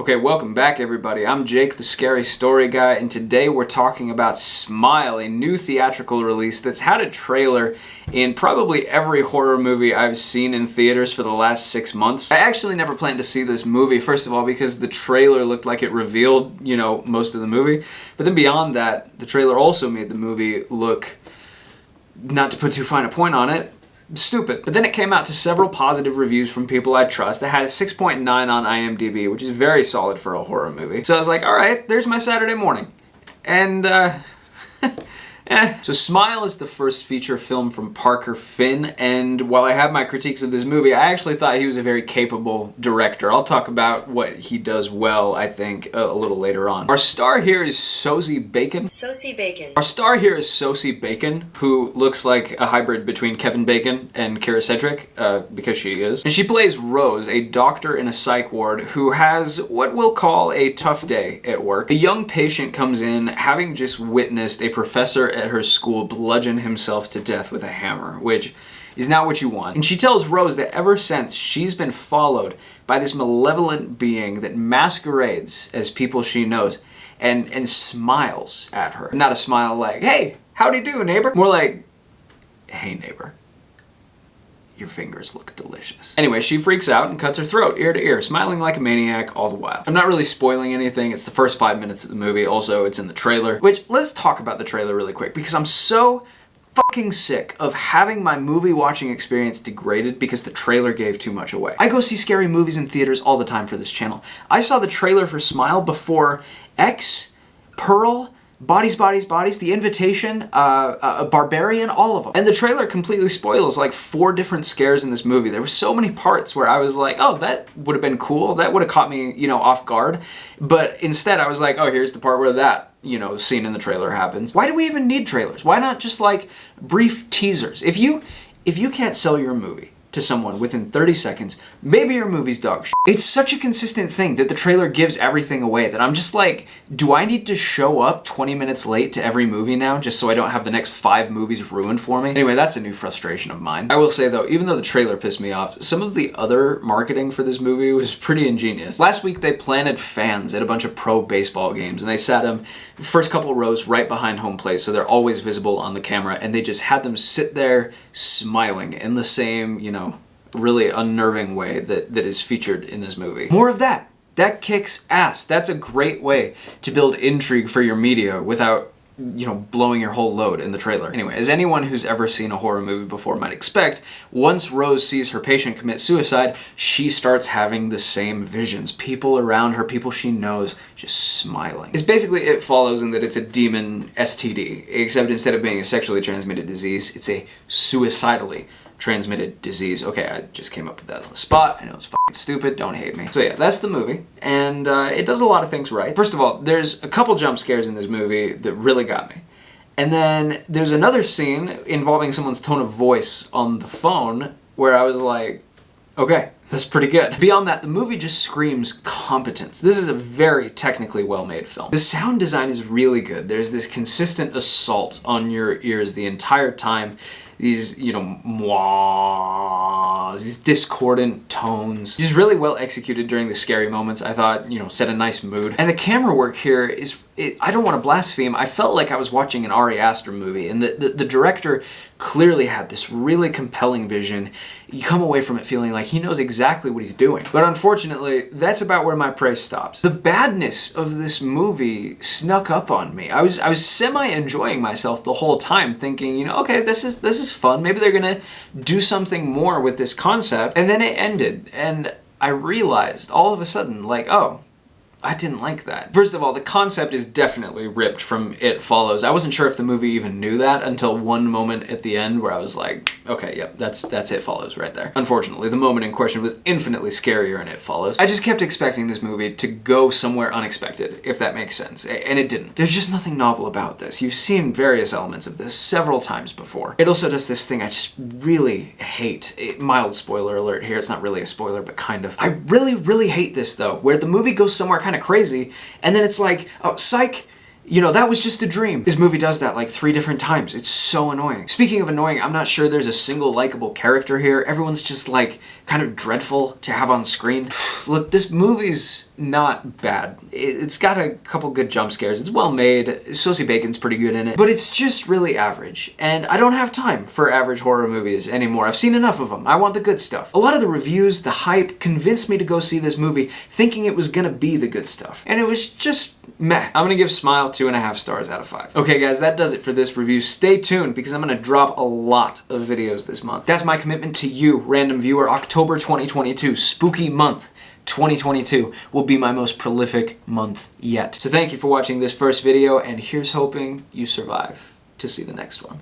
Okay, welcome back everybody. I'm Jake, the Scary Story Guy, and today we're talking about Smile, a new theatrical release that's had a trailer in probably every horror movie I've seen in theaters for the last 6 months. I actually never planned to see this movie, first of all, because the trailer looked like it revealed, most of the movie. But then beyond that, the trailer also made the movie look, not to put too fine a point on it, stupid. But then it came out to several positive reviews from people I trust. It had a 6.9 on IMDb, which is very solid for a horror movie. So I was like, alright, there's my Saturday morning. And, So Smile is the first feature film from Parker Finn, and while I have my critiques of this movie, I actually thought he was a very capable director. I'll talk about what he does well, I think, a little later on. Our star here is Sosie Bacon. Sosie Bacon. Our star here is Sosie Bacon, who looks like a hybrid between Kevin Bacon and Kira Sedgwick, because she is. And she plays Rose, a doctor in a psych ward who has what we'll call a tough day at work. A young patient comes in having just witnessed a professor at her school bludgeon himself to death with a hammer, which is not what you want. And she tells Rose that ever since, she's been followed by this malevolent being that masquerades as people she knows and smiles at her. Not a smile like, hey, howdy do, neighbor. More like, hey, neighbor. Your fingers look delicious. Anyway, she freaks out and cuts her throat, ear to ear, smiling like a maniac all the while. I'm not really spoiling anything. It's the first 5 minutes of the movie. Also, it's in the trailer, which, let's talk about the trailer really quick, because I'm so fucking sick of having my movie watching experience degraded because the trailer gave too much away. I go see scary movies in theaters all the time for this channel. I saw the trailer for Smile before X, Pearl, Bodies, Bodies, Bodies, The Invitation, Barbarian, all of them. And the trailer completely spoils like 4 different scares in this movie. There were so many parts where I was like, oh, that would have been cool. That would have caught me, off guard. But instead I was like, oh, here's the part where that, scene in the trailer happens. Why do we even need trailers? Why not just like brief teasers? If you can't sell your movie to someone within 30 seconds, maybe your movie's dog shit. It's such a consistent thing that the trailer gives everything away that I'm just like, do I need to show up 20 minutes late to every movie now just so I don't have the next 5 movies ruined for me? Anyway, that's a new frustration of mine. I will say though, even though the trailer pissed me off, some of the other marketing for this movie was pretty ingenious. Last week they planted fans at a bunch of pro baseball games and they sat them first couple rows right behind home plate so they're always visible on the camera, and they just had them sit there smiling in the same, really unnerving way that is featured in this movie. More of that. That kicks ass. That's a great way to build intrigue for your media without, blowing your whole load in the trailer. Anyway, as anyone who's ever seen a horror movie before might expect, once Rose sees her patient commit suicide, she starts having the same visions. People around her, people she knows, just smiling. It's basically It Follows in that it's a demon STD, except instead of being a sexually transmitted disease, it's a suicidally transmitted disease. Okay, I just came up with that on the spot. I know it's fucking stupid. Don't hate me. So yeah, that's the movie, and it does a lot of things right. First of all, there's a couple jump scares in this movie that really got me. And then there's another scene involving someone's tone of voice on the phone where I was like, okay, that's pretty good. Beyond that, the movie just screams competence. This is a very technically well-made film. The sound design is really good. There's this consistent assault on your ears the entire time. These, these discordant tones. Just really well executed during the scary moments. I thought, set a nice mood. And the camera work here is, I don't want to blaspheme, I felt like I was watching an Ari Aster movie, and the director clearly had this really compelling vision. You come away from it feeling like he knows exactly what he's doing. But unfortunately, that's about where my praise stops. The badness of this movie snuck up on me. I was semi-enjoying myself the whole time, thinking, okay, this is fun. Maybe they're gonna do something more with this concept. And then it ended, and I realized all of a sudden, like, oh, I didn't like that. First of all, the concept is definitely ripped from It Follows. I wasn't sure if the movie even knew that until one moment at the end where I was like, okay, yep, that's It Follows right there. Unfortunately, the moment in question was infinitely scarier in It Follows. I just kept expecting this movie to go somewhere unexpected, if that makes sense, and it didn't. There's just nothing novel about this. You've seen various elements of this several times before. It also does this thing I just really hate. Mild spoiler alert here, it's not really a spoiler, but kind of. I really, really hate this though, where the movie goes somewhere kind of crazy, and then it's like, oh, psych, You know, that was just a dream. This movie does that like 3 different times. It's so annoying. Speaking of annoying, I'm not sure there's a single likable character here. Everyone's just like kind of dreadful to have on screen. Look, this movie's not bad. It's got a couple good jump scares. It's well made. Sosie Bacon's pretty good in it, but it's just really average. And I don't have time for average horror movies anymore. I've seen enough of them. I want the good stuff. A lot of the reviews, the hype, convinced me to go see this movie thinking it was gonna be the good stuff. And it was just meh. I'm gonna give Smile 2.5 stars out of 5. Okay guys, that does it for this review. Stay tuned because I'm gonna drop a lot of videos this month. That's my commitment to you, random viewer. October 2022, spooky month 2022 will be my most prolific month yet. So thank you for watching this first video, and here's hoping you survive to see the next one.